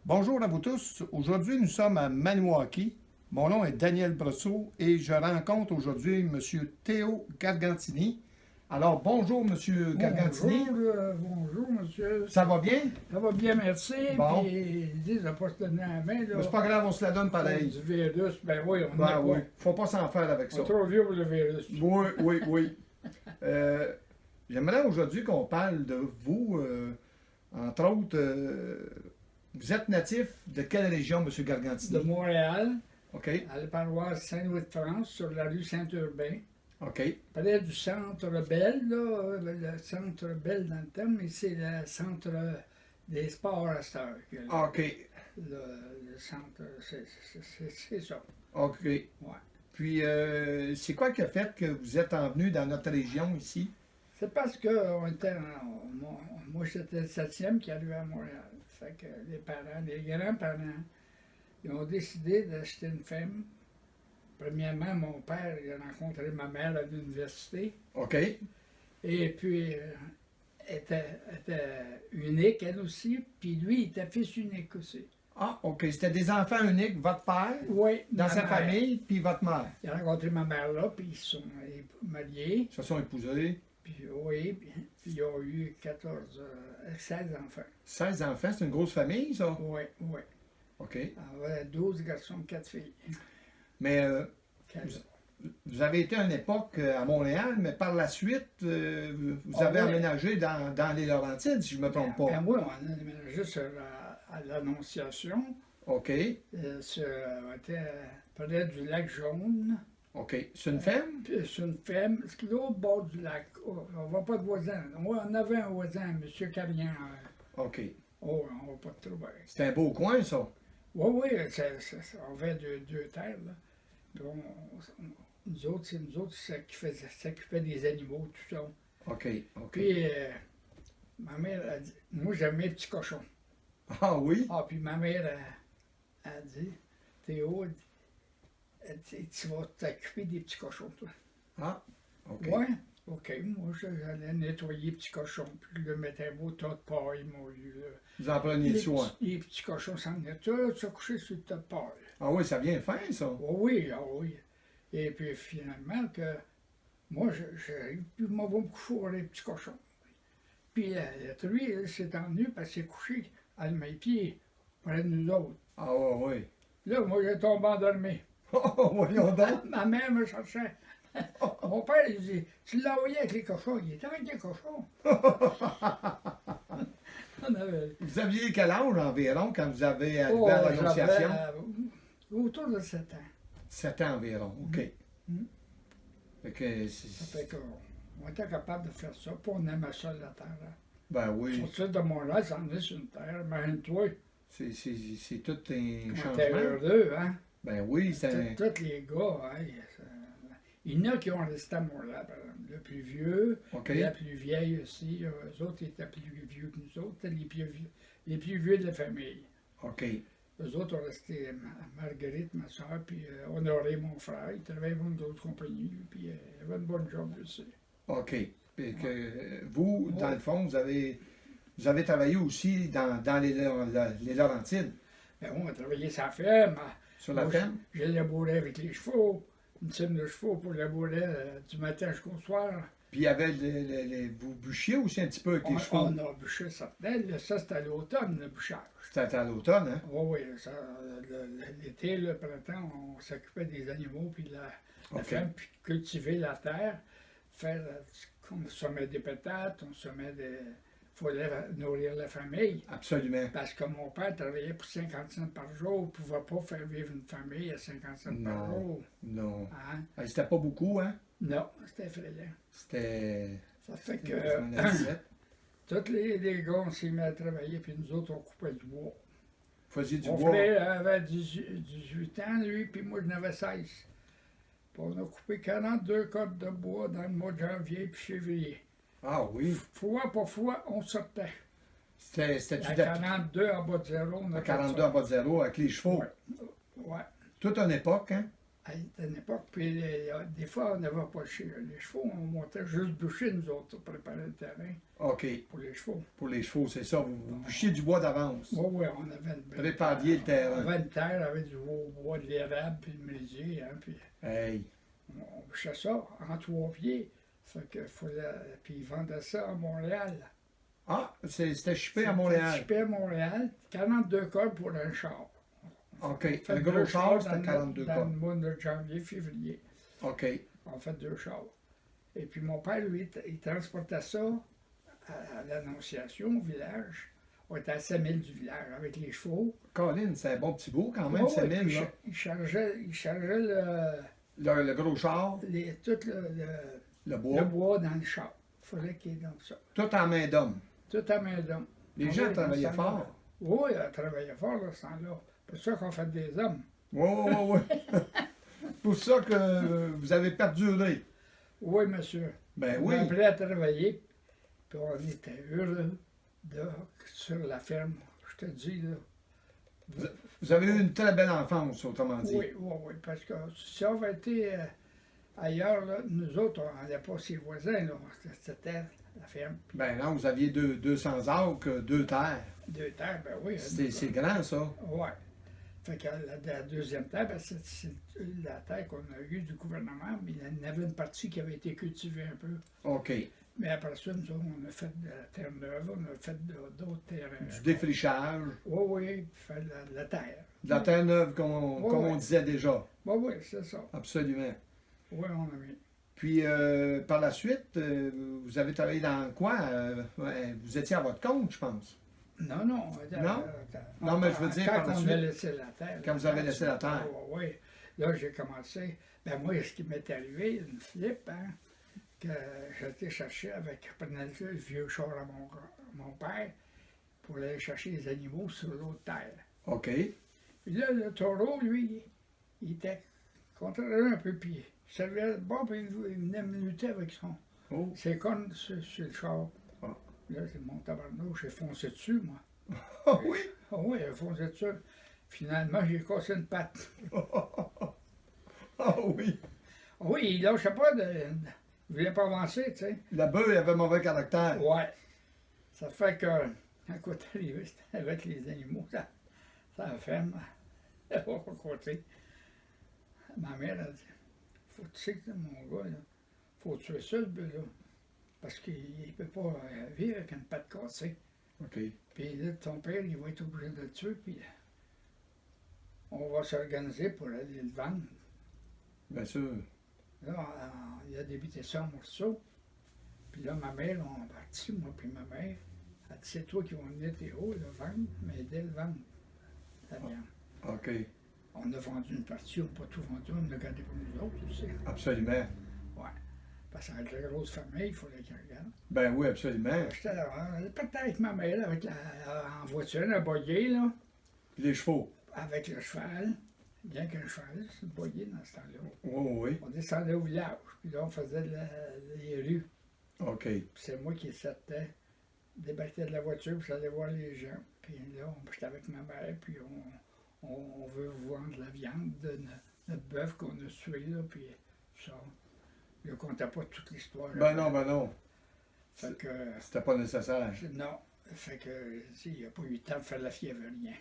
Bonjour à vous tous. Aujourd'hui, nous sommes à Maniwaki. Mon nom est Daniel Brosseau et je rencontre aujourd'hui M. Théo Gargantini. Alors, bonjour M. Gargantini. Bonjour, monsieur. Ça va bien? Ça va bien, merci. Bon. Puis, ils disent de pas se donner la main, là. Mais c'est pas grave, on se la donne Pour pareil. du virus, ben oui, on Ben a oui, pas. faut pas s'en faire avec On ça. est trop vieux pour le virus. Oui. J'aimerais aujourd'hui qu'on parle de vous. Entre autres, vous êtes natif de quelle région, M. Gargantini? De Montréal, OK, à la paroisse Saint-Louis-de-France, sur la rue Saint-Urbain. OK, Près du centre Bell, là, le centre Bell dans le terme, mais c'est le centre des sports à cette heure. OK, Le centre, c'est ça. OK. Ouais. Puis, c'est quoi qui a fait que vous êtes envenu dans notre région ici? C'est parce que moi j'étais le septième qui arrivait à Montréal. Fait que les parents, les grands-parents, ils ont décidé d'acheter une ferme. Premièrement, mon père, il a rencontré ma mère à l'université. OK, Et puis, était unique, elle aussi. Puis lui, il était fils unique aussi. ah, OK. C'était des enfants uniques, votre père, Oui, dans ma sa mère. famille, puis votre mère. Il a rencontré ma mère là, puis ils se sont mariés. Ils se sont épousés. Puis oui, puis ils ont eu 16 enfants. 16 enfants, c'est une grosse famille, ça? Oui. OK. Alors, 12 garçons, 4 filles. Mais Quatre. vous avez été à une époque à Montréal, mais par la suite, vous avez oui. aménagé dans les Laurentides, si je ne me trompe pas. Ben oui, on a déménagé à l'Annonciation, OK, était près du lac Jaune. OK. C'est une ferme? Puis c'est une ferme, c'est l'autre bord du lac. Oh, on ne voit pas de voisin. On avait un voisin, M. Carrière. OK. Oh, on ne va pas te trouver. C'est un beau coin, ça. Oui, on avait deux terres, là. Puis nous autres, c'est nous autres qui s'occupaient des animaux, tout ça. OK, OK. Puis, ma mère a dit, moi j'aimais les petits cochons. Ah oui? Ah, puis ma mère a dit, Théo, elle dit, tu vas t'occuper des petits cochons, toi. Ah, OK. Ouais, OK. Moi, j'allais nettoyer les petits cochons, puis je le mettais un beau tas de paille, moi. Vous en preniez soin. Les petits cochons s'en venaient. Tu as couché sur le tas de paille. Ah oui, ça vient fin, ça. Oui. Et puis finalement, que moi, j'ai plus mauvais me coucher pour les petits cochons. Puis lui, il s'est ennuyé parce qu'il s'est couché à mes pieds, près de nous autres. Ah oui. Là, moi, j'ai tombé endormi. Oh, voyons donc. Ma mère me cherchait. Mon père, il dit, tu l'as envoyé avec les cochons. Il était avec les cochons. On avait... Vous aviez quel âge environ quand vous avez arrivé Oh, à l'Annonciation? j'avais, autour de 7 ans. 7 ans environ, OK. Mhm. Fait que Ça fait qu'on était capable de faire ça, puis on aimait ça, la terre. Hein. ben oui, Sortir de Montréal, s'en est sur une terre, imagine-toi. c'est tout un On était changement. heureux, hein? Ben oui, c'est un... Tous les gars, hein, il y en a qui ont resté à Montréal, par exemple. Le plus vieux, OK. la plus vieille aussi. Eux autres étaient plus vieux que nous autres, c'était les plus vieux de la famille. OK. Eux autres ont resté, Marguerite, ma soeur, puis Honoré, mon frère. Il travaillait pour une autre compagnie, lui, puis il avait une bonne job aussi. OK. Puis que vous, dans le fond, vous avez travaillé aussi dans les Laurentides. Ben, on a travaillé sa ferme. Sur la Moi, ferme? J'ai labouré avec les chevaux, une team de chevaux pour labourer du matin jusqu'au soir. Puis il y avait vous bûchiez aussi un petit peu avec les chevaux. On a bûché certaines. Ça, c'était à l'automne, le bûchage. C'était à l'automne, hein? Oui, l'été, le printemps, on s'occupait des animaux, puis la OK. ferme, puis cultiver la terre, faire, on semait des patates, on semait des... Il fallait nourrir la famille. Absolument. Parce que mon père travaillait pour 50 cents par jour, il ne pouvait pas faire vivre une famille à 50 cents par Non. jour. Non. Hein? Ah, c'était pas beaucoup, hein? Non, c'était effrayant. C'était... Ça fait que quasiment la disette. tous les gars, on s'est mis à travailler, puis nous autres, on coupait du bois. Vous faisiez du Mon bois. frère avait 18 ans, lui, puis moi, j'en avais 16. Puis on a coupé 42 cordes de bois dans le mois de janvier puis février. Ah oui. Fois pour fois, on sortait. C'était À du 42 en bas de zéro, on a à fait 42 ça. en bas de zéro avec les chevaux. Ouais. Toute une époque, hein? C'était une époque. Puis des fois, on n'avait pas les chevaux. On montait juste bûcher, nous autres, pour préparer le terrain OK. pour les chevaux. Pour les chevaux, c'est ça. Vous bûchiez du bois d'avance. Oui, oui, on avait une belle Prépariez le terrain. On avait une terre avec du beau bois, de l'érable, puis le merisier, hein, puis Hey. on bûchait ça en 3 pieds. Fait que puis ils vendaient ça à Montréal. Ah, c'était chipé à Montréal. C'était à Montréal, 42 cols pour un char. OK. On fait Un gros 2 char, chars c'était 42 dans cas. le mois de janvier, février. OK. On fait 2 chars. Et puis mon père, lui, il transportait ça à l'Annonciation, au village. On était à 5 000 du village avec les chevaux. Colin, c'est un bon petit bout quand même, Ouais, 5000, puis là. il chargeait Le gros char, tout le le bois, bois dans le char. Il fallait qu'il y ait donc ça. tout en main d'homme. Tout à main d'homme. Les Ah gens oui, travaillaient dans ce temps-là. fort. Oui, ils travaillaient fort dans ce temps-là. C'est pour ça qu'on fait des hommes. Oui, oui, oui. Pour ça que vous avez perduré. Oui, monsieur. Ben On oui. m'a appris à travailler, puis on était heureux sur la ferme. Je te dis, là. Vous avez eu une très belle enfance, autrement dit. Oui, oui, oui, parce que si on avait été ailleurs, là, nous autres, on n'allait pas chez les voisins, là. C'était la ferme. Puis Ben non, vous aviez 200 acres, 2 terres. 2 terres, ben oui. C'est grand, ça. Oui. Fait que la deuxième terre, ben, c'est la terre qu'on a eue du gouvernement, mais il y en avait une partie qui avait été cultivée un peu. OK. Mais après ça, nous autres, on a fait de la terre neuve, on a fait d'autres terrains. Du défrichage, Oui, oui, fait de la terre. de la terre neuve, comme Oui, on oui. disait déjà. Oui, oui, c'est ça. Absolument. Oui, on a mis. Puis, par la suite, vous avez travaillé dans quoi? Ouais, vous étiez à votre compte, je pense. Non, non. Non? Non, mais je veux dire, par quand la on suite, a laissé la terre. quand vous avez laissé la terre. Oui, oui. Là, j'ai commencé. Ben moi, ce qui m'est arrivé, une flip, hein, que j'étais chercher avec, je prenais le vieux char à mon père pour aller chercher les animaux sur l'autre terre. OK. Puis là, le taureau, lui, il était contrarié un peu, puis il servait de bord, puis il venait minuter avec Oh. ses cornes sur le char. Ah. Là, c'est mon tabarnouche, j'ai foncé dessus, moi. Ah oui? Ah oui, j'ai foncé dessus. Finalement, j'ai cassé une patte. Ah oui. Ah oui, il lâchait pas il voulait pas avancer, tu sais. La bœuf avait mauvais caractère. Ouais. Ça fait que, quand t'es arrivé, c'était avec les animaux, ça a fait, elle va pas côté. Ma mère a dit, faut que tu sais que mon gars, là, faut tuer ça, le bœuf, là. Parce qu'il ne peut pas vivre avec une patte cassée. OK. Puis là, ton père, il va être obligé de le tuer, puis on va s'organiser pour aller le vendre. Bien sûr. Là, il a débité ça en morceaux. Puis là, ma mère, on est parti, moi puis ma mère. Elle dit, c'est toi qui vas venir Théo, le vendre, mais dès le vendre, la viande. OK. On a vendu une partie, on n'a pas tout vendu, on l'a gardé pour nous autres aussi. Absolument. Ouais. Parce qu'avec la grosse famille, il fallait qu'elle regarde. Ben oui, absolument. J'étais peut-être avec ma mère, avec en voiture, un boyer, là, Les chevaux. avec le cheval. Bien qu'un cheval, c'est le boyer dans ce temps-là. Oui, oui. On descendait au village, puis là, on faisait les rues. OK. Puis c'est moi qui sortais, débarquais de la voiture, puis j'allais voir les gens. Puis là, j'étais avec ma mère, puis on veut vous vendre la viande de notre bœuf qu'on a tué, là, puis ça. Je ne comptais pas toute l'histoire. Ben non, ben non. Fait que, C'était pas nécessaire. non. Fait que, il n'a pas eu le temps de faire la fièvre, rien.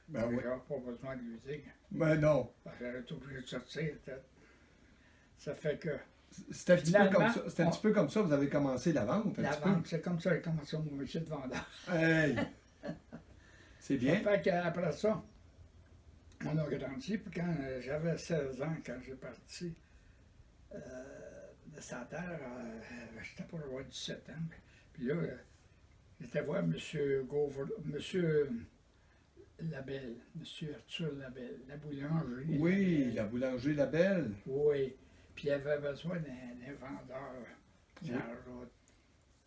Ben oui. J'avais pas besoin de lui dire. Ben non. Parce que j'aurais été obligé de sortir, peut-être. Ça fait que, C'était un petit peu Finalement, comme ça. C'était un petit peu comme ça que vous avez commencé la vente, un la petit peu. vente, c'est comme ça que j'ai commencé mon métier de vendeur. Hey! C'est bien. Ça fait qu'après ça, on a grandi, puis quand j'avais 16 ans, quand j'ai parti de sa terre, j'étais pour avoir 17 ans. Puis là, j'étais voir M. Labelle, M. Arthur Labelle, la boulangerie. Oui, Labelle. la boulangerie La Belle. Oui. Puis il avait besoin d'un vendeur sur la route.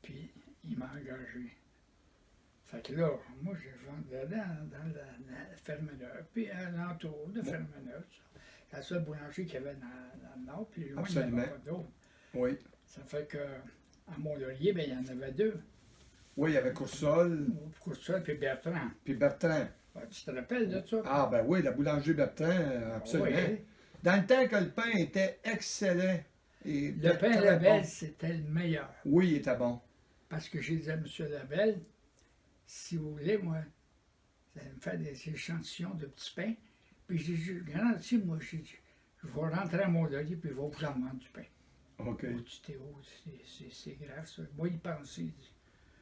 Puis il m'a engagé. Fait que là, moi, je vendais dans la ferme neuve, puis à l'entour de ferme neuve. La seule boulangerie qu'il y avait dans le nord, puis loin, il n'y en Absolument. avait pas d'autres. Oui. Ça fait que à Mont-Laurier, ben, il y en avait 2. Oui, il y avait Coursol, Coursol puis Bertrand. puis Bertrand. Ben, tu te rappelles de ça? Ah, ben oui, la boulangerie Bertrand, absolument. Oui. Dans le temps que le pain était excellent. Et Le pain très Labelle, bon. c'était le meilleur. Oui, il était bon. Parce que j'ai dit à M. Labelle, si vous voulez, moi, vous allez me faire des échantillons de petits pains. Puis j'ai dit, garantis, moi, j'ai dit, je vais rentrer à mon logis, puis je vais vous en vendre du pain. OK. Oh, tu Théo, c'est grave, ça. Moi, il pensait, il dit.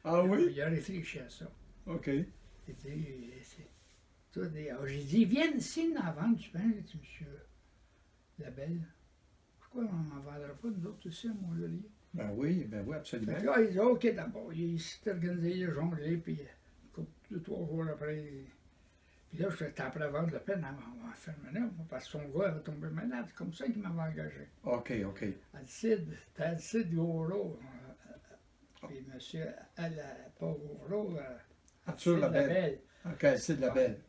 Ah oui? Il a réfléchi à ça. OK. Il dit, j'ai dit, viens ici, en vendre du pain. J'ai dit, monsieur Labelle, pourquoi on n'en vendra pas, nous autres aussi, à mon logis? Ben oui, absolument. Fait que là, il dit, OK, d'abord. Il s'est organisé, il a jonglé, puis 2-3 jours après, puis là, j'étais après vendre le pain en ferme parce que son gars avait tombé malade. C'est comme ça qu'il m'avait engagé. OK, OK. Alcide, c'était Alcide Gauvreau. Puis monsieur, pas Gauvreau, Arthur Labelle. OK, c'est de la belle.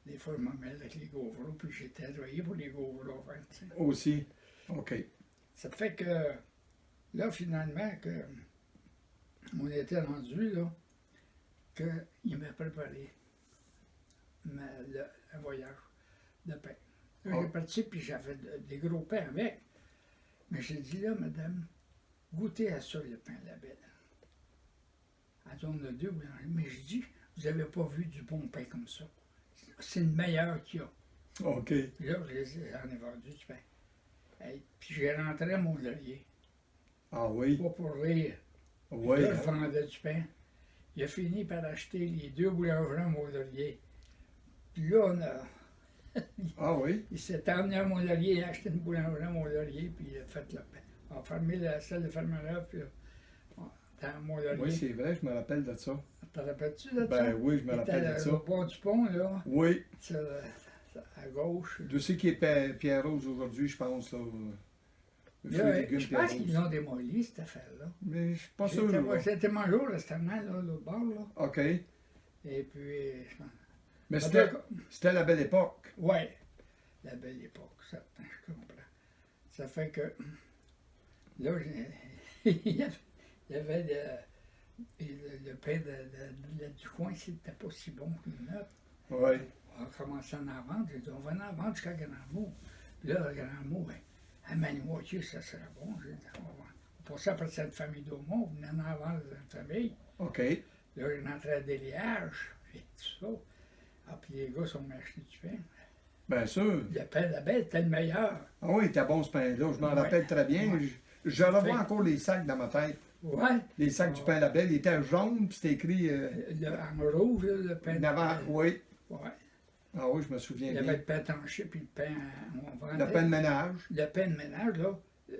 Des fois, je m'en mêle avec les Gauvreau, puis j'étais travaillé pour les Gauvreau. Hein, tu sais. Aussi. OK. Ça fait que, là, finalement, que on était rendu, là, qu'il m'a préparé un voyage de pain. Là, Oh. j'ai parti, puis j'avais des gros pains avec. Mais j'ai dit, là, madame, goûtez à ça, le pain Labelle. Elle dit, on a deux boulangeries. Mais je dis, vous n'avez pas vu du bon pain comme ça. C'est le meilleur qu'il y a. OK. Puis là, j'en ai vendu du pain. Hey, puis j'ai rentré à mon laurier. Ah oui? Pas pour rire. Oui. Là, je vendais du pain. Il a fini par acheter les deux boulangeries à mon laurier. Puis là, Ah oui? il s'est emmené à mon laurier, il a acheté une boulangerie à mon laurier, puis il a fait le pain. On a fermé la salle de fermeur, puis dans mon laurier. Oui, c'est vrai, je me rappelle de ça. T'en rappelles-tu de ça? Ben oui, je me rappelle de C'était ça. au bord du pont, là, Oui. à gauche. Je sais qui est Pierre-Rose aujourd'hui, je pense. Là. Le fruit et Là, légumes je pense qu'ils Pierre-Rose. l'ont démoli, cette affaire-là. Mais je suis pas sûr. Là. C'était mangé au restaurant, là, l'autre bord, là. OK. Et puis, je pense. Mais En c'était tout cas, c'était la belle époque. ouais, la belle époque, certain, je comprends. Ça fait que, là, il y avait le pain du coin, c'était pas si bon que le nôtre. Oui. On a commencé à en vendre, j'ai dit, on va en vendre jusqu'à Grand-Mot. Puis là, Grand-Mot, ben, à Maniwaki, ça serait bon. J'ai dit, on va vendre. On passait après cette famille d'Aumont, on venait en vendre dans une famille. OK. Là, je rentrais à Déliage, et tout ça. Ah, puis les gars sont venus acheter du pain. Bien sûr. Le pain Labelle était le meilleur. Ah oui, il était bon ce pain-là. Je m'en Ouais. rappelle très bien. Ouais. Je revois Fait- encore les sacs dans ma tête. Ouais. Les sacs du pain Labelle. Ils étaient jaunes, puis c'était écrit En rouge, là, le pain Navant. Oui. Ouais. Ah oui, je me souviens Il y avait bien. le pain tranché, puis le pain, on vendait. Le pain de ménage. Le pain de ménage, là,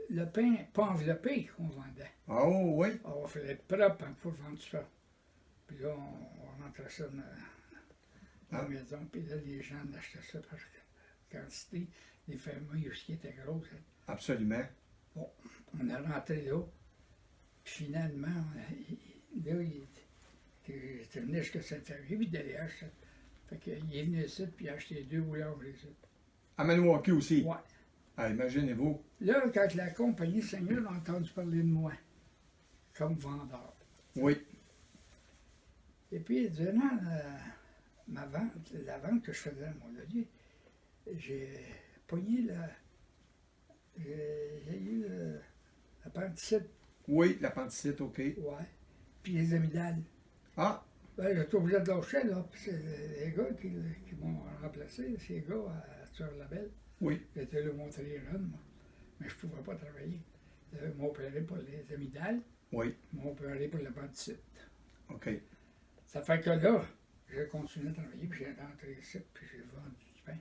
le pain pas enveloppé qu'on vendait. Ah oui. Alors, il fallait être propre pour vendre ça. Puis là, on rentrait ça dans la maison, puis là, les gens achetaient ça par quantité. Les familles aussi étaient grosses. Absolument. On est rentré là, puis finalement, là, j'étais venu jusqu'à Saint-Henri, puis derrière ça. Fait qu'il est venu ici, puis il a acheté 2 boulangeries ici. À Maniwaki aussi. Ouais. Ah, imaginez-vous. Là, quand la compagnie Seigneur a entendu parler de moi, comme vendeur. Oui. Et puis, durant la vente que je faisais à mon logis, j'ai pogné j'ai eu l'appendicite, Oui, l'appendicite, OK. ouais, puis les amygdales. Ah, Ben, j'étais obligé de lâcher, là, puis c'est les gars qui m'ont remplacé, ces gars à Tueur-Labelle. oui. J'étais là montré jeune, moi, mais je ne pouvais pas travailler. Ils m'ont opéré pour les amygdales, Oui. ils m'ont opéré pour l'appendicite. OK. Ça fait que là, j'ai continué à travailler, puis j'ai rentré ici, puis j'ai vendu du pain.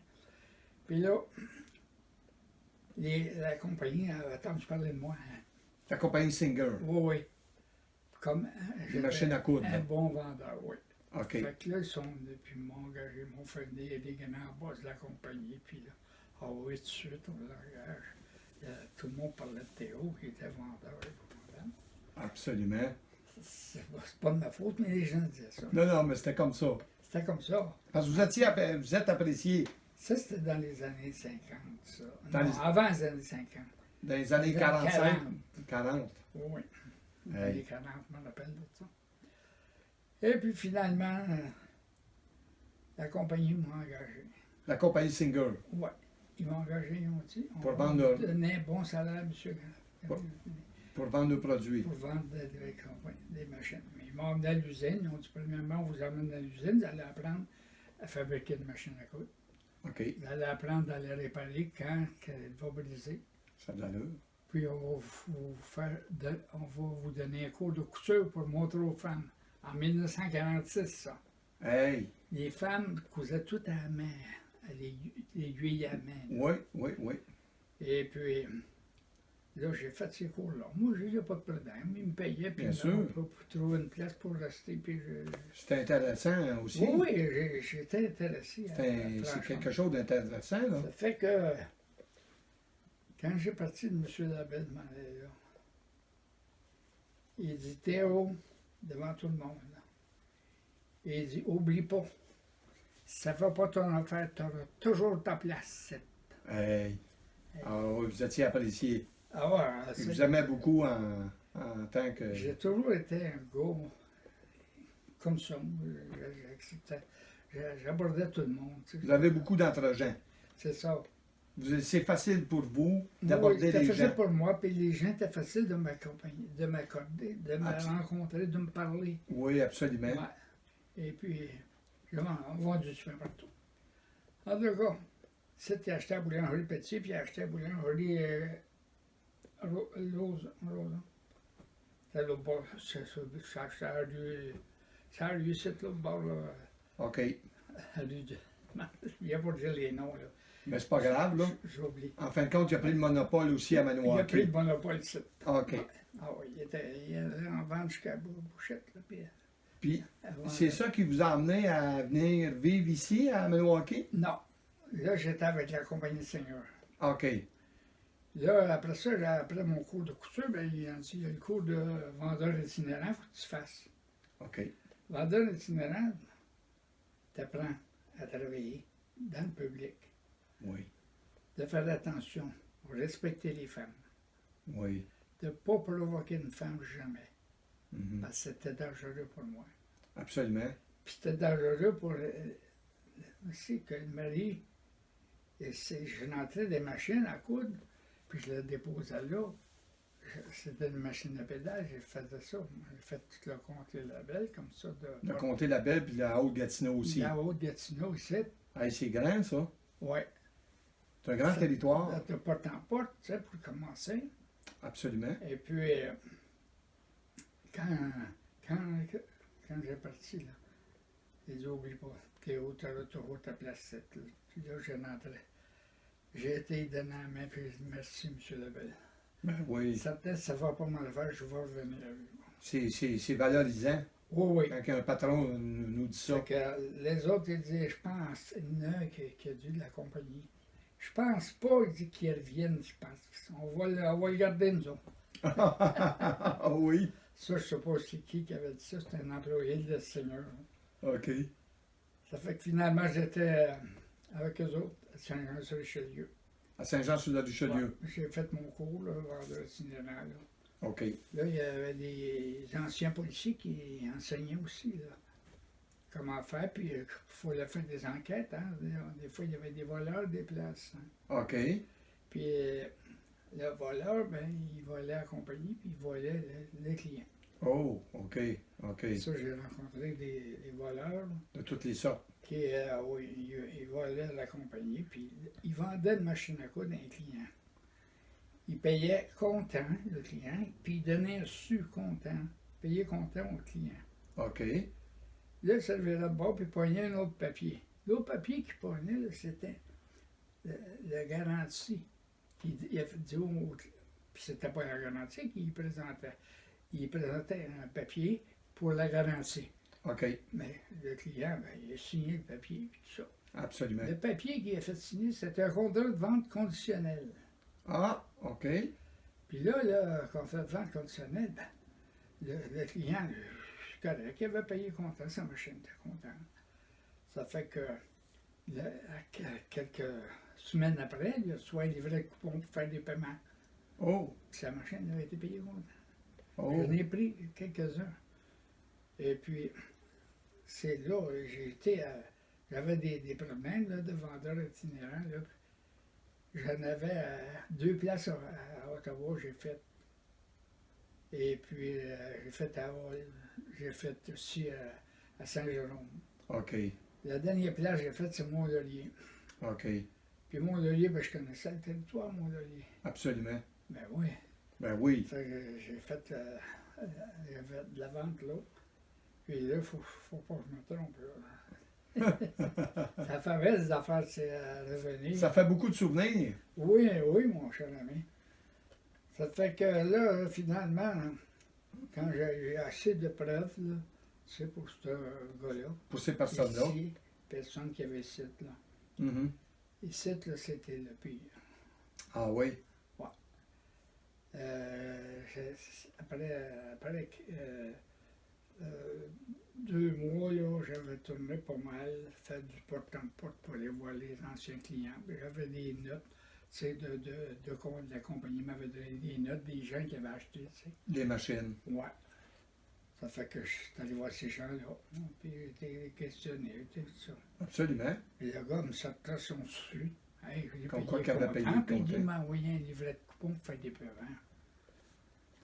Puis là, la compagnie a entendu parler de moi. Hein. La compagnie Singer. Oui, oui. Comme Des machines à coudre. un bon vendeur, oui. OK. Fait que là, ils sont venus, puis m'ont engagé, m'ont fait venir des grands boss de la compagnie, puis là, ah oui, tout de suite, on l'engage. Tout le monde parlait de Théo, qui était vendeur épouvantable. Absolument. C'est pas de ma faute, mais les gens disaient ça. Non, non, mais c'était comme ça. C'était comme ça. Parce que vous êtes apprécié Ça, c'était dans les années 50, ça. Dans Non, les- avant les années 50. dans les années Dans 45, 40. Oui. Dans Hey. les 40, je me rappelle de ça. Et puis finalement, la compagnie m'a engagé. La compagnie Singer. Ouais. Ils m'ont engagé, ils ont dit. On Pour va vendre vous leur- donner un bon salaire, monsieur. Pour vendre nos produits. Pour vendre des machines. Mais ils m'ont emmené à l'usine. Ils ont dit, premièrement, on vous emmène à l'usine, vous allez apprendre à fabriquer des machines à coudre. OK. Vous allez apprendre à les réparer quand elle va briser. Ça a de l'allure. Puis on va vous donner un cours de couture pour montrer aux femmes. En 1946, ça. Hey! Les femmes cousaient tout à la main, à l'aiguille à la main. Oui, oui, oui. Et puis, là, j'ai fait ces cours-là. Moi, je n'ai pas de problème. Ils me payaient, puis Bien là, sûr. pour trouver une place pour rester. Puis C'est intéressant aussi. Oui, oui, j'étais intéressé. C'est quelque chose d'intéressant, là. Ça fait que, quand j'ai parti de M. Labelle, m'en aller là, il dit, Théo, devant tout le monde, là, il dit, oublie pas, si ça ne va pas ton affaire, tu auras toujours ta place. Hey! Ah oui, vous étiez apprécié. Ah ouais, Je vous aimais beaucoup en tant que... j'ai toujours été un gars comme ça. J'abordais tout le monde. Tu sais. Vous avez beaucoup d'entre-gens. C'est ça. C'est facile pour vous Oui, d'aborder c'était les facile gens. pour moi, puis les gens étaient faciles de m'accompagner, de m'accorder, de me Absolument. rencontrer, de me parler. Oui, absolument. Ouais. Et puis, j'ai vendu du pain partout. En tout cas, c'était acheté à Boulangerie Petit, puis acheté à Boulangerie Rose. C'était l'autre bord, ça a lieu, c'est l'autre bord, là, OK. à lui de... Il n'y a pas de dire les noms, là. Mais c'est pas grave, là. J'oublie. En fin de compte, il a pris le monopole aussi à Il a pris Maniwaki. le monopole ici. OK. Ah oui, il allait en vendre jusqu'à Bouchette, là, puis... Puis, avant c'est de- ça qui vous a amené à venir vivre ici, à Maniwaki? Non. Là, j'étais avec la compagnie de Seigneur. OK. Là, après ça, après mon cours de couture, ben, il a dit, il y a le cours de vendeur itinérant, il faut que tu fasses. OK. Vendeur itinérant, tu apprends à travailler dans le public, Oui. de faire attention, respecter les femmes, Oui. de ne pas provoquer une femme jamais, Mhm. parce que c'était dangereux pour moi. Absolument. Puis c'était dangereux pour aussi que le mari, je rentrais des machines à coudre, puis je la déposais là. C'était une machine à pédale, j'ai fait ça. J'ai fait tout le comté label comme ça. Le comté la Belle puis la Haute-Gatineau aussi. La Haute-Gatineau ici. Hey, c'est grand, ça. Oui. C'est un grand territoire. De porte en porte, tu sais, pour commencer. Absolument. Et puis, quand j'ai parti, là, j'ai dit, oublie pas, Théo, tu auras toujours ta place. Puis là, je rentrais. J'ai été donné la main, puis j'ai dit, merci, M. Lebel. Ben oui. Ça ne va pas mal faire, je vais revenir. C'est valorisant Oui, oui. quand un patron nous dit ça. Fait que les autres, ils disaient, je pense, il y en a un qui a dû de la compagnie. Je pense pas, il dit qu'ils reviennent, je pense. On va le garder, nous autres. Ah oui. Ça, je sais pas c'est qui avait dit ça, c'était un employé de Seigneur. OK. Ça fait que finalement, j'étais avec eux autres à Saint-Jean-sur-Richelieu. À Saint-Jean-sur-la-Richelieu. Ouais, j'ai fait mon cours, là, vendeur itinérant, là. OK. Là, il y avait des anciens policiers qui enseignaient aussi, là. Comment faire, puis il fallait faire des enquêtes, hein. Des fois, il y avait des voleurs des places. Hein. OK. Puis le voleur, ben, il volait la compagnie, puis il volait les clients. Oh, OK. OK. Ça, j'ai rencontré des voleurs, là, De toutes les sortes. qui oui, ils volaient la compagnie, puis ils vendaient une machine à coudre à un client. Ils payaient comptant, le client, puis ils donnaient un su comptant, payaient comptant au client. OK. Là, il se levait là bas, puis il pognait un autre papier. L'autre papier qu'il pognait, là, c'était la garantie. Il a fait dire puis c'était pas la garantie qu'il présentait. Il présentait un papier pour la garantie. OK. Mais le client, ben, il a signé le papier, puis tout ça. Absolument. Le papier qu'il a fait signer, c'était un contrat de vente conditionnelle. Ah, OK. Puis là, le contrat de vente conditionnelle, ben, le client, c'est correct, il avait payé content, sa machine était contente. Ça fait que, quelques semaines après, il a soit livré le coupon pour faire des paiements. Oh, Puis sa machine avait été payée content. oh. J'en ai pris quelques-uns. Et puis, c'est là, j'avais des problèmes là, de vendeur itinérant. Là. j'en avais 2 places à Ottawa, j'ai fait. Et puis, j'ai fait aussi à Saint-Jérôme. OK. La dernière place que j'ai faite, c'est Mont-Laurier. OK. Puis Mont-Laurier, ben, je connaissais le territoire, Mont-Laurier. Absolument. Ben oui. Ben oui. Fait que j'ai fait de la vente là. Puis là, faut pas que je me trompe. Là. Ça fait des affaires, c'est à revenir. Ça fait beaucoup de souvenirs. Oui, oui, mon cher ami. Ça fait que là, finalement, quand j'ai assez de preuves, là, c'est pour ce gars-là. Pour ces personnes-là. Ici, personne qui avait ici, là. Mhm. Ici, là, c'était le pire. Ah oui. Après 2 mois, là, j'avais tourné pas mal, fait du porte-en-porte pour aller voir les anciens clients. J'avais des notes, tu sais, de la compagnie m'avait donné des notes des gens qui avaient acheté, tu sais. Des machines. Ouais. Ça fait que je suis allé voir ces gens-là, puis j'ai été questionné, tout ça. Absolument. Et le gars me sortait son su. Hey, je l'ai Comme payé quoi qu'il avait payé content, le puis il dit, complet. il m'a envoyé un livret de coupons pour faire des paiements.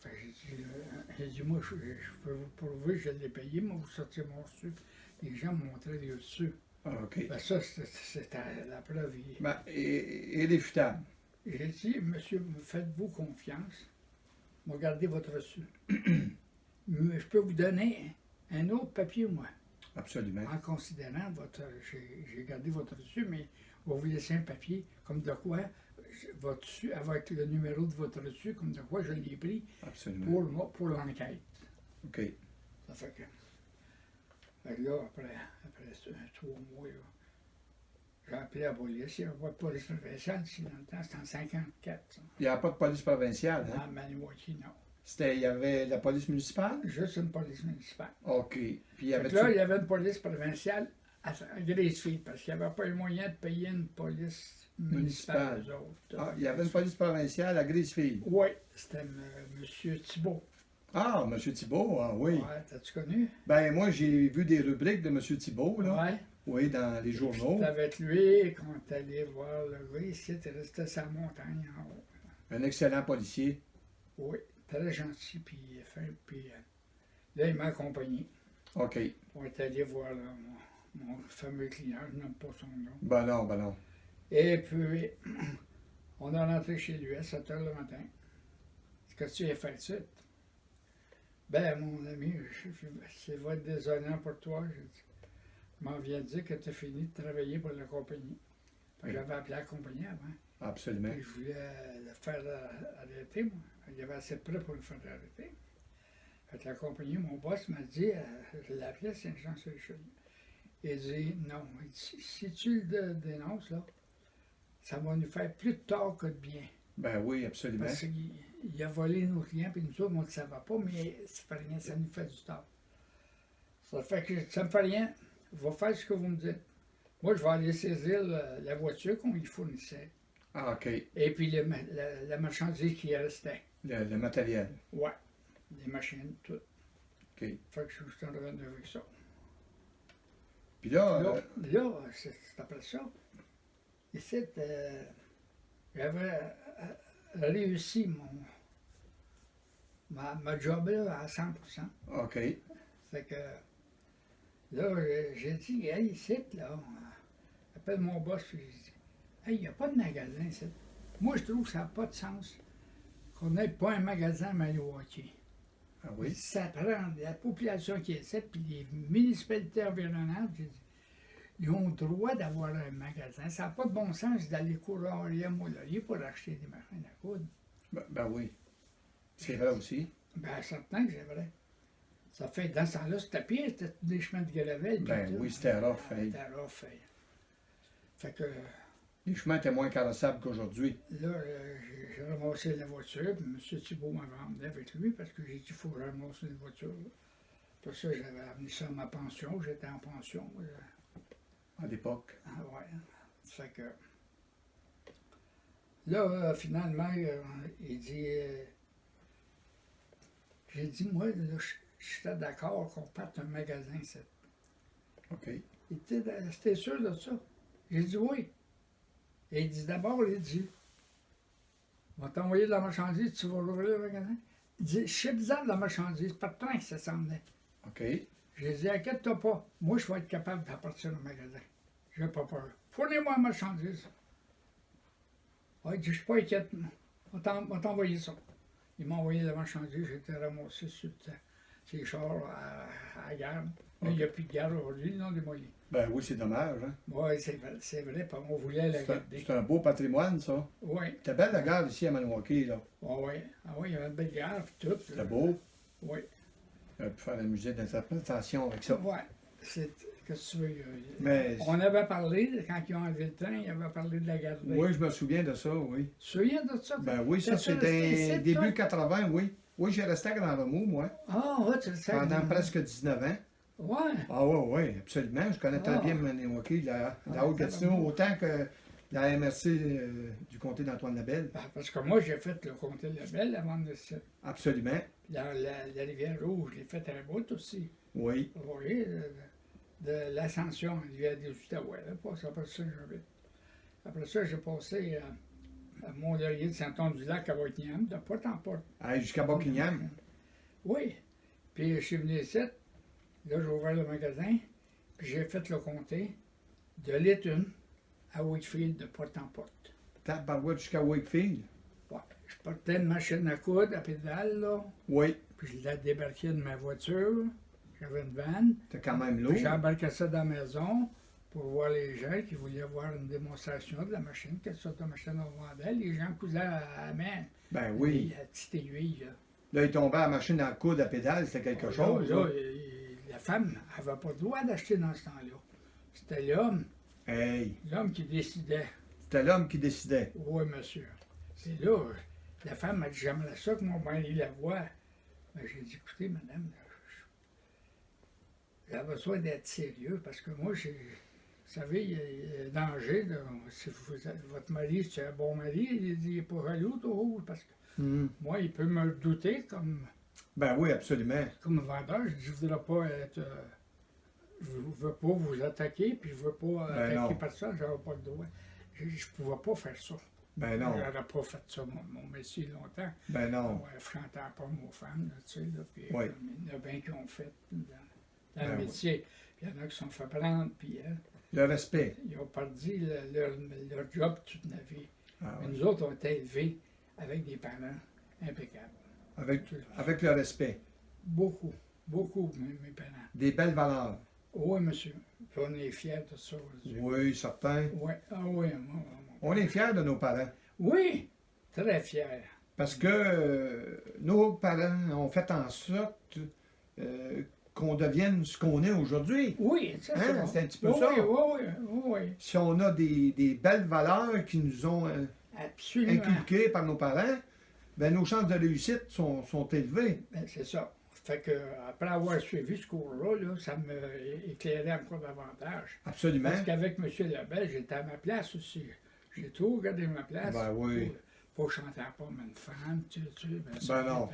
Fait que j'ai dit, moi, je peux vous prouver que je l'ai payé, moi, vous sortez mon reçu. Les gens me montraient les reçus. Ah, OK. Ben, ça, c'était la preuve. Ben, irréfutable. J'ai dit, monsieur, faites-vous confiance. Regardez votre reçu. Mais je peux vous donner un autre papier, moi. Absolument. En considérant j'ai gardé votre reçu, mais on va vous laisser un papier comme de quoi votre reçu, avec le numéro de votre reçu, comme de quoi je l'ai pris Absolument. pour l'enquête. OK. Ça fait que là, après 3 mois, là, j'ai appelé la police. Il n'y avait pas de police provinciale ici dans le temps, c'était en 54. Ça. Il n'y a pas de police provinciale, hein? Dans Maniwaki, non. Il y avait la police municipale? Juste une police municipale. OK. Puis il y Fait avait que là, il y avait une police provinciale à Gracefield, parce qu'il n'y avait pas le moyen de payer une police municipale, eux autres. Ah, il y avait une police provinciale à Gracefield. Oui, c'était M. Thibault. Ah, M. Thibault, ah oui. Ouais, t'as-tu connu? Ben, moi, j'ai vu des rubriques de M. Thibault, là. Ouais. Oui, dans les journaux. C'était avec lui qu'on est allé voir le gars ici, il restait sa montagne en haut. Un excellent policier. Oui, très gentil, puis fin, puis là, il m'a accompagné. OK. On est allé voir là, mon fameux client, je n'aime pas son nom. Ben non, ben non. Et puis, on est rentré chez lui à 7 h le matin. Qu'est-ce que tu as fait ça? Ben, mon ami, c'est va être désolant pour toi. J'ai dit, je m'en viens de dire que tu as fini de travailler pour la compagnie. Oui. J'avais appelé la compagnie avant. Absolument. Puis je voulais le faire arrêter, moi. Il y avait assez de près pour le faire arrêter. Fait que la compagnie, mon boss m'a dit, je l'appelais Saint-Jean-sur-le-Chaudière. Il dit, non, il dit, si tu le dénonces, là, ça va nous faire plus de tort que de bien. Ben oui, absolument. Parce qu'il a volé nos clients, puis nous autres, on ne le savait pas, mais ça fait rien, ça nous fait du tort. Ça fait que ça me fait rien, va faire ce que vous me dites. Moi, je vais aller saisir la voiture qu'on lui fournissait. Ah, OK. Et puis la marchandise qui restait. Le matériel. Ouais. Les machines, tout. OK. Fait que je suis en train de avec ça. Puis là, Là, c'est après ça. Ici, j'avais réussi ma job là, à 100%. OK. Fait que là, j'ai dit, hey, ici, là, appelle mon boss, puis j'ai dit, hey, il n'y a pas de magasin ici. Moi, je trouve que ça n'a pas de sens qu'on n'ait pas un magasin à Maniwaki. Ah oui. Ça prend la population qui est ici, puis les municipalités environnantes, j'ai dit, ils ont le droit d'avoir un magasin. Ça n'a pas de bon sens d'aller courir à Mont-Laurier pour acheter des machines à coudre. Ben oui. C'est vrai aussi. Ben, certain que c'est vrai. Ça fait, dans ce temps-là, c'était pire, c'était des chemins de Gravelle. Ben oui, c'était rough. Hey. C'était rough. Hey. Fait que Les chemins étaient moins carrossables qu'aujourd'hui. là, j'ai ramassé la voiture, puis M. Thibault m'avait emmené avec lui parce que j'ai dit, il faut que je ramasse une voiture. Pour ça, j'avais amené ça à ma pension, j'étais en pension. À l'époque. Ah ouais. Ça fait que. Là, finalement, il dit. J'ai dit, moi, là, j'étais d'accord qu'on parte un magasin, ça. OK. Il était sûr de ça. J'ai dit oui. Et il dit d'abord, il dit, On va t'envoyer de la marchandise, tu vas rouvrir le magasin. Il dit, ship-en de la marchandise, par train que ça s'en est. OK. J'ai dit, inquiète-toi pas, moi je vais être capable d'appartir au magasin. J'ai pas peur. Fournez-moi la marchandise. Ouais, il dit, je suis pas inquiète, on va t'envoyer ça. Il m'a envoyé la marchandise, j'étais ramassé sur ces chars à la gare. Mais il n'y a plus de gare aujourd'hui, non, des moyens. Ben oui, c'est dommage, hein? Oui, c'est vrai, on voulait la garder. C'est un beau patrimoine, ça. Oui, C'était belle la gare ici à Maniwaki, là. oui, ah oui, il y avait une belle gare, puis tout. C'était beau. Oui, On a pu faire la musique d'interprétation avec ça. oui. Qu'est-ce que tu veux? Mais- On avait parlé, quand ils ont enlevé le train, ils avaient parlé de la garder. Oui, je me souviens de ça, oui. Tu te souviens de ça? Ben oui, ça, T'as-tu c'est resté ici, début toi? 80, oui. Oui, j'ai resté à Grand Remous, moi, Ah, ouais, tu le sais. pendant presque 19 ans. Ouais. Ah oui, oui, absolument. Je connais très Ah. bien Maniwaki, la Ah, Haute-Gatineau, carrément. autant que la MRC du comté d'Antoine-Labelle. Ben, parce que moi, j'ai fait le comté de la Belle avant de ça. Absolument, La Rivière-Rouge, je l'ai fait à la bout aussi. oui. Vous voyez, de l'Ascension, il y a des Outaouais, là, après ça, j'avais. Après ça, j'ai passé à Mont-Laurier de Saint-Anne-du-Lac à Boignam, de porte en porte. Ah, jusqu'à Buckingham. Oui. Puis je suis venu ici, là, j'ai ouvert le magasin, puis j'ai fait le comté de Lytton à Wakefield, de porte en porte. Tabarouette jusqu'à Wakefield. Ouais. Je portais une machine à coudre à pédale, là, Oui, puis je la débarquais de ma voiture. J'avais une vanne. t'es quand même lourd. Puis j'embarquais ça dans la maison pour voir les gens qui voulaient voir une démonstration de la machine, quelle sorte de machine on vendait. Les gens cousaient à la main. Ben oui. La petite aiguille, là. Là, il tombait à la machine à coudre à pédale, c'était quelque chose. Là, là. la femme n'avait pas le droit d'acheter dans ce temps-là. C'était l'homme Hey, qui décidait. c'était l'homme qui décidait. Oui, monsieur. Puis là, la femme m'a dit, j'aimerais ça que mon mari la voie. Ben, j'ai dit, écoutez, madame, j'ai besoin d'être sérieux parce que moi, vous savez, il y a danger. Si votre mari, c'est un bon mari, il n'est pas jaloux, trop, parce que Hmm. moi, il peut me douter comme Ben oui, absolument. vendeur. Je ne voudrais pas être. Je ne veux pas vous attaquer, puis je ne veux pas Ben attaquer non. personne, je n'avais pas le droit. Je ne pouvais pas faire ça. Ben non, Je n'aurais pas fait ça, mon métier, longtemps. ben non. Ouais, je chantais pas aux femmes, là, tu sais, là, puis Oui. il y en a bien qui ont fait dans Ben le oui. métier. Puis il y en a qui se sont fait prendre, puis Le respect. ils ont perdu leur job toute la vie. Ah, Mais ouais. nous autres, on été élevés avec des parents impeccables. Avec le respect. Beaucoup, beaucoup, mes parents. Des belles valeurs. Oui, monsieur. Puis on est fiers de ça aujourd'hui. Oui, certain. Ouais. Ah oui, On est fiers de nos parents. Oui, très fiers. Parce que nos parents ont fait en sorte qu'on devienne ce qu'on est aujourd'hui. Oui, c'est Hein, ça. c'est un petit peu oui, ça. Oui, oui. Si on a des belles valeurs qui nous ont Absolument. inculquées par nos parents, ben nos chances de réussite sont élevées. Ben, c'est ça. Fait que, après avoir suivi ce cours-là, là, ça me éclairait encore davantage. Absolument. Parce qu'avec M. Lebel, j'étais à ma place aussi. J'ai tout regardé ma place. Ben oui. Pas chanter à pas une femme, tu sais. Ben non.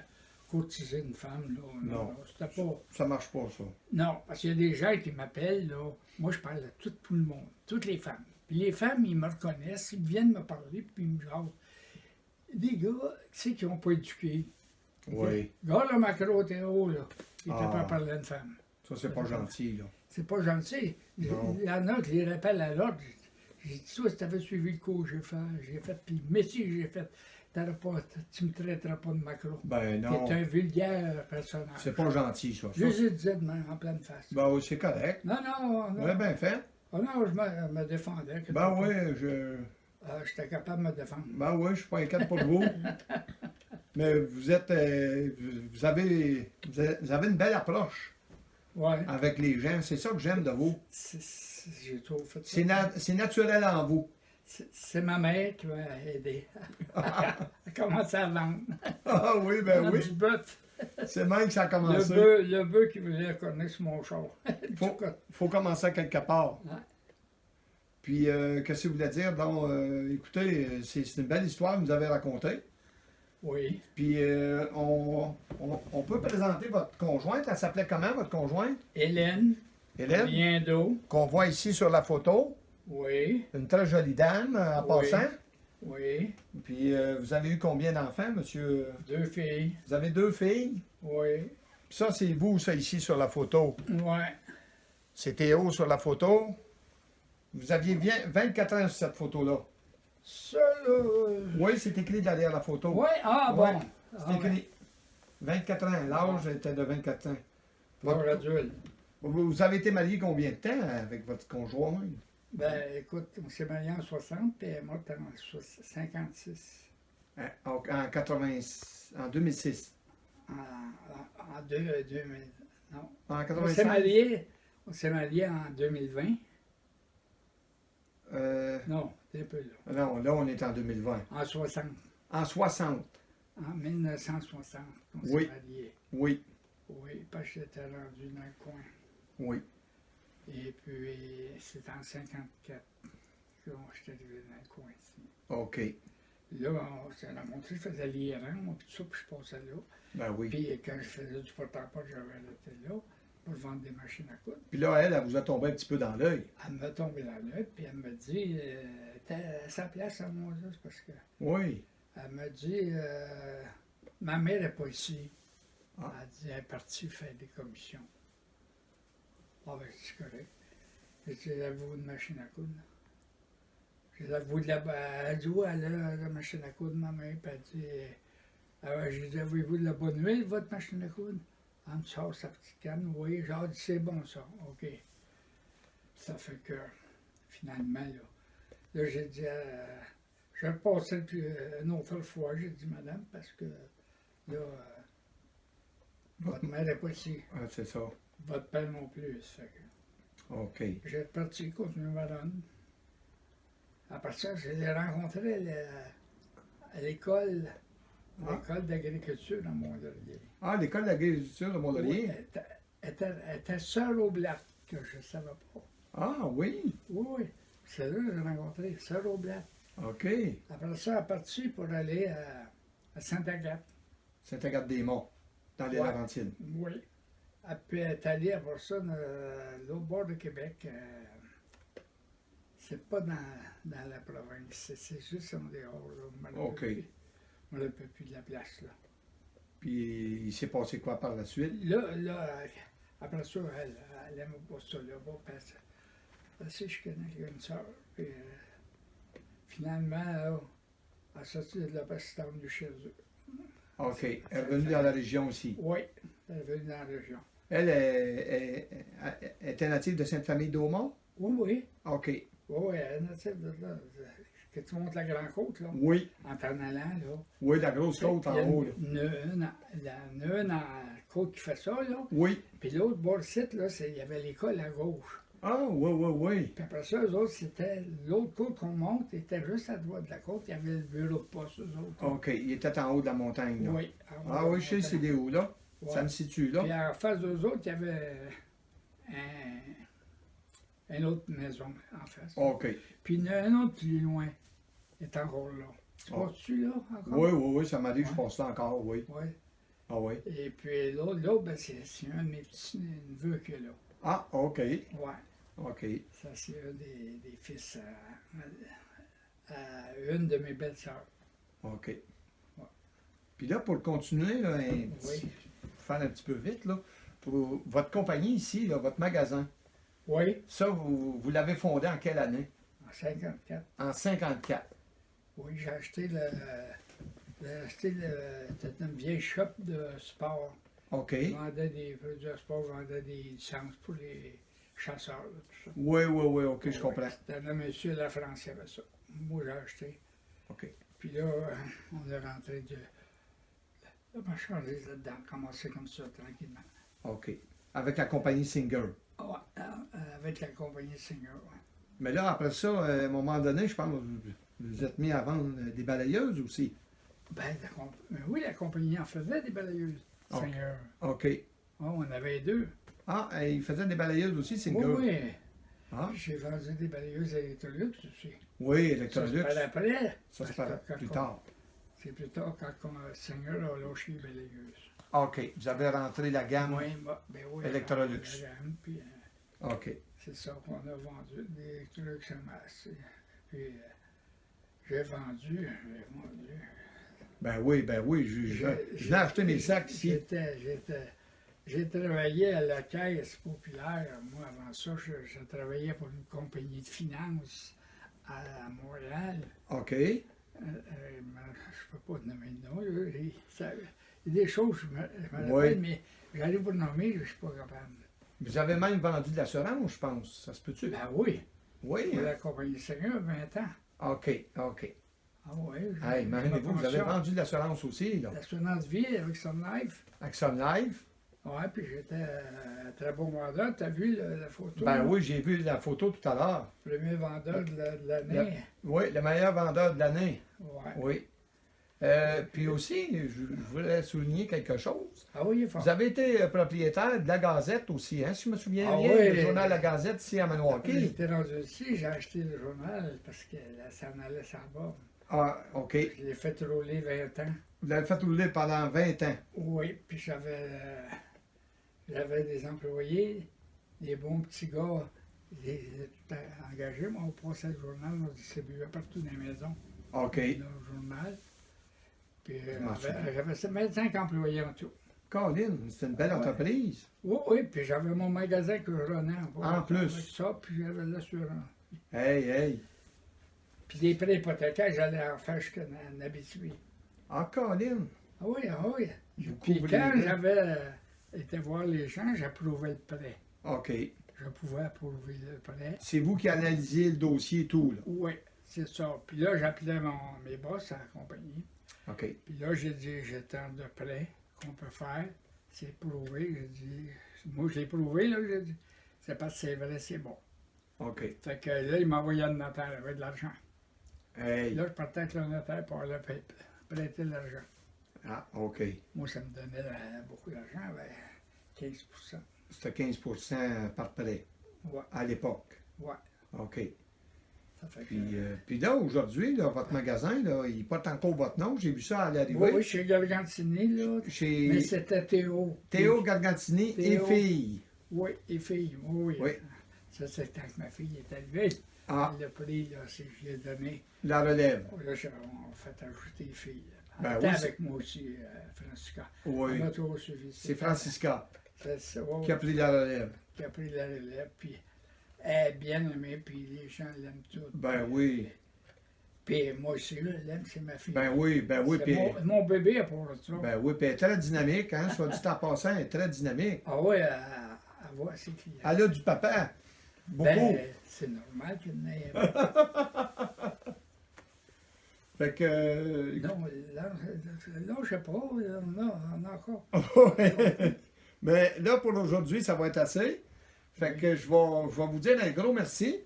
Courtiser une femme, là. Non. C'était pas. Ça marche pas, ça. Non, parce qu'il y a des gens qui m'appellent, là. Moi, je parle à tout le monde, toutes les femmes. Puis les femmes, ils me reconnaissent, ils viennent me parler, puis ils me jasent. Des gars, tu sais, qui n'ont pas éduqué. Oui. Gars, le macro était haut, là. Il était Ah. pas à parler à une femme. Ça, c'est pas gentil, là. C'est pas gentil. Non. Il y en a qui les rappellent à l'ordre. J'ai dit, toi, si t'avais suivi le cours, j'ai fait, puis le métier que j'ai fait, tu me traiteras pas de macro. Ben non. T'es un vulgaire personnage. C'est pas gentil, ça. Je les ai dit de même, en pleine face. Ben oui, c'est correct. Non, non, non. Ouais, bien fait. Oh non, je me défendais. Ben oui, J'étais capable de me défendre. ben oui, je suis pas inquiète pour vous. Mais vous êtes, vous avez une belle approche Ouais. avec les gens. C'est ça que j'aime de vous. J'ai trop fait ça. C'est naturel en vous. C'est ma mère qui m'a aidé à commencer à vendre. Ah oui, ben oui. Du bœuf. C'est même que ça a commencé. Le bœuf qui voulait connaître mon char. Faut commencer quelque part. Ouais. Puis, qu'est-ce que vous voulez dire? Donc, écoutez, c'est une belle histoire que vous nous avez racontée. Oui. Puis, on peut présenter votre conjointe. Elle s'appelait comment, votre conjointe? Hélène. Hélène, Liendo. qu'on voit ici sur la photo. Oui. Une très jolie dame, en Oui. passant. Oui. Puis vous avez eu combien d'enfants, monsieur? 2 filles. Vous avez 2 filles? Oui. Puis ça, c'est vous, ça, ici, sur la photo. Ouais. C'est Théo sur la photo. Vous aviez 24 ans sur cette photo-là. Ça, là. Oui, c'est écrit derrière la photo. Oui, ah Ouais. bon. C'est Ah, ouais. écrit 24 ans. L'âge était de 24 ans. L'âge Votre- adulte. Vous avez été marié combien de temps avec votre conjoint? Ben, écoute, on s'est mariés en 60, puis elle est morte en 56. En 80, en 2006. En 2000. Non. En On 85? on s'est mariés en 2020. Euh, Non, c'est un peu là. non, là, on est en 2020. En 60. En 60, En 1960, on s'est Oui. mariés. oui, Oui, parce que j'étais rendu dans le coin. oui. Et puis, c'est en 54 que j'étais arrivé dans le coin ici. OK. Là, on s'est rencontrés, je faisais l'IRM, puis tout ça, puis je passais là. Ben oui. Puis quand je faisais du porte-à-porte, j'avais arrêté là pour vendre des machines à coudre. Puis là, elle vous a tombé un petit peu dans l'œil. Elle m'a tombé dans l'œil, puis elle me dit, t'es à sa place à moi, là, c'est parce que. Oui. Elle m'a dit, ma mère n'est pas ici. Ah. Elle dit, elle est partie faire des commissions. Ah ben, c'est correct. J'ai dit, avez-vous une machine à coudre? J'ai dit, avez-vous de la... Elle dit, ouais, elle a la machine à coudre, ma mère. Puis elle dit, j'ai dit, avez-vous de la bonne huile, votre machine à coudre? Elle me sort sa petite canne, oui. J'ai dit, c'est bon ça, OK. Ça fait que, finalement, là j'ai dit, je vais passer une autre fois, j'ai dit, madame, parce que là, votre mère n'est pas ici, Ah, c'est ça. votre père non plus. Ça fait que OK. j'ai parti continuer ma run. Après ça, je l'ai rencontré à l'école d'agriculture à Mont-Laurier. Ah, l'école d'agriculture de Oui, Mont-Laurier? elle était sœur Oblat, que je ne savais pas. Ah, oui. Oui, oui. C'est là que j'ai rencontré, sœur Oblat. OK. Après ça, elle est partie pour aller à Sainte-Agathe. Saint-Agathe-des-Monts, dans les Ouais. Laurentides. Oui. Et puis elle est allée après ça, l'autre bord de Québec. C'est pas dans la province, c'est juste en dehors. Là. OK. Je me rappelle plus de la place. Là, Puis il s'est passé quoi par la suite? là après ça, elle aime pas ça là-bas parce que je connais une soeur. Puis finalement, là, elle est sortie de là parce qu'elle est venue chez eux. OK. Elle est venue dans la région aussi. Oui, elle est venue dans la région. Elle était native de Sainte-Famille d'Aumont? Oui, oui. OK. Oui, oui, elle est native de là. Que tu montes la Grande Côte, là, Oui. en t'en allant, là. Oui, la grosse côte Il y a en haut, là. une en côte qui fait ça, là. Oui. Puis l'autre bord site, là, il y avait l'école à gauche. Ah, oui, oui, oui. Puis après ça, eux autres, c'était l'autre côte qu'on monte, était juste à droite de la côte. Il y avait le bureau de poste, eux autres. OK. Il était en haut de la montagne, là. Oui. Ah oui, je sais, c'est des hauts, là. Ouais. Ça me situe, Puis là. en face d'eux autres, il y avait une autre maison en face. OK. Puis il y en a un autre plus loin, il est encore là. Tu Oh. passes-tu là encore? Oui, oui, oui, ça m'a dit que je Ouais. passe là encore, oui. Oui. Ah oui. Et puis l'autre, ben, c'est un de mes petits neveux qui est là. Ah, OK. Ouais. OK. Ça, c'est un des fils à une de mes belles-sœurs. OK. Puis là, pour continuer, là, Oui. faire un petit peu vite, là, pour votre compagnie ici, là, votre magasin, Oui, ça, vous l'avez fondé en quelle année? en 54. En 54. Oui, j'ai acheté c'était une vieille shop de sport. OK. Je vendais des produits de sport, je vendais des licences pour les chasseurs, là, tout ça. Oui, oui, oui, OK, je Ouais, comprends. C'était le monsieur de la France qui avait ça. Moi, j'ai acheté. OK. Puis là, on est rentré de la marchandise là-dedans, commencé comme ça, tranquillement. OK. Avec la compagnie Singer. Ouais, avec la compagnie Singer, ouais. Mais là, après ça, à un moment donné, je pense, vous êtes mis à vendre des balayeuses aussi. Ben, oui, la compagnie en faisait des balayeuses. Ok. Singer. OK. Oh, on avait deux. Ah, et ils faisaient des balayeuses aussi, Singer. Oui, oui. Ah, J'ai vendu des balayeuses Electrolux aussi. oui, Ça, Electrolux. c'est pas après. Ça, c'est Parce que plus quand tard. C'est plus tard quand Singer a lâché les balayeuses. OK. Vous avez rentré la gamme. Oui, ben oui. Electrolux. la gamme, puis, OK. c'est ça qu'on a vendu, des Electrolux en masse. Puis J'ai vendu. Ben oui, je l'ai acheté mes sacs ici. J'ai travaillé à la Caisse populaire. Moi, avant ça, je travaillais pour une compagnie de finances à Montréal. OK. Je ne peux pas te nommer le nom. Il y a des choses, je me rappelle, Oui. mais j'allais vous le nommer, je ne suis pas capable. Vous avez même vendu de l'assurance, je pense. Ça se peut-tu? Ben oui, Oui. pour la compagnie Seigneur, 20 ans. OK. Ah oui. Hey, imaginez-vous, vous avez vendu de l'assurance aussi, là. L'assurance vie avec Sun Life. Action Live. Oui, puis j'étais un très bon vendeur. Tu as vu la photo? Ben oui, j'ai vu la photo tout à l'heure. Premier vendeur de l'année. Oui, le meilleur vendeur de l'année. Ouais. Oui. Puis aussi, je voulais souligner quelque chose. Ah oui, il est fort. Vous avez été propriétaire de la Gazette aussi, hein, si je me souviens Ah bien, oui. le journal La Gazette ici à Quand Maniwaki. j'étais rendu ici, j'ai acheté le journal parce que ça en allait sur la bas. Ah, OK. Je l'ai fait rouler 20 ans. Vous l'avez fait rouler pendant 20 ans. Oui, puis j'avais des employés, des bons petits gars. J'ai tout engagé, moi, on passait le journal, on distribuait partout dans les maisons. OK. Le journal. Puis Je m'en souviens. j'avais 25 employés en tout. Colin, c'est une belle Ouais. entreprise. Oui, puis j'avais mon magasin que je renais En plus. Avec ça, puis j'avais l'assurance. Hey. Puis des prêts hypothécaires, j'allais en faire jusqu'à Abitibi. Ah, Colin. Ah oui. Vous Puis couvrez quand les- j'avais été voir les gens, j'approuvais le prêt. OK. Je pouvais approuver le prêt. C'est vous qui analysiez le dossier et tout, là. Oui, c'est ça. Puis là, j'appelais mes boss à la compagnie. OK. Puis là, j'ai dit, j'ai tant de prêts qu'on peut faire. C'est prouvé. J'ai dit, moi, je l'ai prouvé, là. J'ai dit, c'est parce que c'est vrai, c'est bon. OK. Fait que là, il m'envoyait le notaire avec de l'argent. Hey. Là, je partais avec le notaire pour aller prêter de l'argent. Ah, OK. Moi, ça me donnait beaucoup d'argent, 15 C'était 15 par prêt Ouais, à l'époque. ouais. OK. Ça fait que... Puis là, aujourd'hui, là, votre magasin, là, il porte encore votre nom. J'ai vu ça à l'arrivée. Oui, chez Gargantini, là. Mais Chez c'était Théo. Théo Gargantini Théo. et fille. Oui, et fille, oui. Oui. Ça, c'est quand ma fille est arrivée. Ah, Le prix, là, c'est que je lui ai donné. la relève. Là, on a fait ajouter les filles. Ben Elle était oui, avec moi aussi, Francisca. Oui. On a toujours suivi. C'est Francisca Ouais, qui a pris la relève. qui a pris la relève. Puis elle est bien aimée, puis les gens l'aiment toutes. Ben oui. Puis moi aussi, je l'aime, c'est ma fille. Ben oui. C'est Puis, mon bébé pour ça. ben oui, puis elle est très dynamique, hein. Soit dit en passant, elle est très dynamique. Ah oui, elle voit ses clients. Elle a du papa. Beaucoup. Ben, c'est normal qu'il y en ait. Fait que. Non, là, je sais pas, on a encore. Mais là, pour aujourd'hui, ça va être assez. Fait que je vais vous dire un gros merci.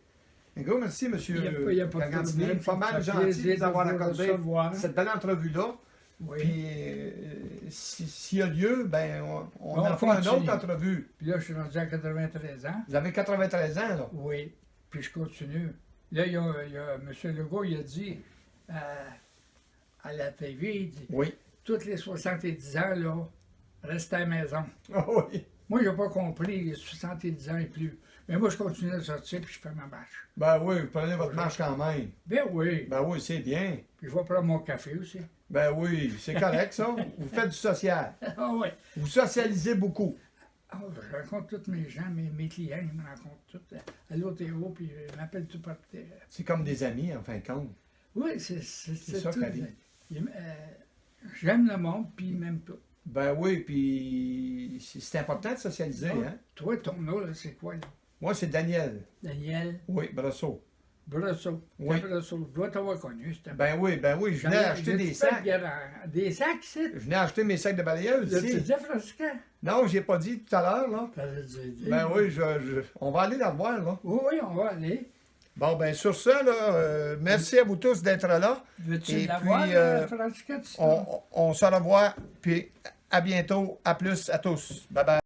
Un gros merci, M. Il y a pas de Gargantini. problème, Pas mal ça fait gentil plaisir de nous avoir de vous accordé recevoir. cette belle entrevue-là. Oui. Puis, s'il y a lieu, ben, on On en fera une continue. autre entrevue. Puis là, je suis rendu à 93 ans. Vous avez 93 ans, là. Oui. Puis je continue. Là, il y a M. Legault, il a dit à la TV, il dit, Oui. toutes les 70 ans, là, restez à la maison. Ah oui. Moi, je n'ai pas compris les 70 ans et plus. Mais moi, je continue à sortir puis je fais ma marche. Ben oui, vous prenez votre marche quand même. Ben oui. Ben oui, c'est bien. Puis je vais prendre mon café aussi. Ben oui, c'est correct, ça. Vous faites du social. Ah oui. Vous socialisez beaucoup. Ah, je rencontre tous mes gens, mes clients, ils me rencontrent tous. Allô Théo, puis ils m'appellent tout par terre. C'est comme des amis, en fin de compte. Oui, c'est ça tout. qui arrive. J'aime le monde, puis ils m'aiment tout. Ben oui, puis c'est important de socialiser, hein. Toi, ton nom, là, c'est quoi, là? Moi, c'est Daniel. Daniel Oui, Brosseau. Brosseau. Oui. Brosseau. Je dois t'avoir connu, c'était Ben oui, je venais acheter des sacs. Des sacs, c'est? Je venais acheter mes sacs de balayeuse Tu ici. disais, Francisca? Non, j'ai pas dit tout à l'heure, là. T'avais dit. Ben oui, on va aller la voir, là. Oui, on va aller. Bon, ben sur ça, là, merci à vous tous d'être là. Veux-tu Et l'avoir, puis, Francisca? Tu On se revoit, puis à bientôt. À plus à tous. Bye bye.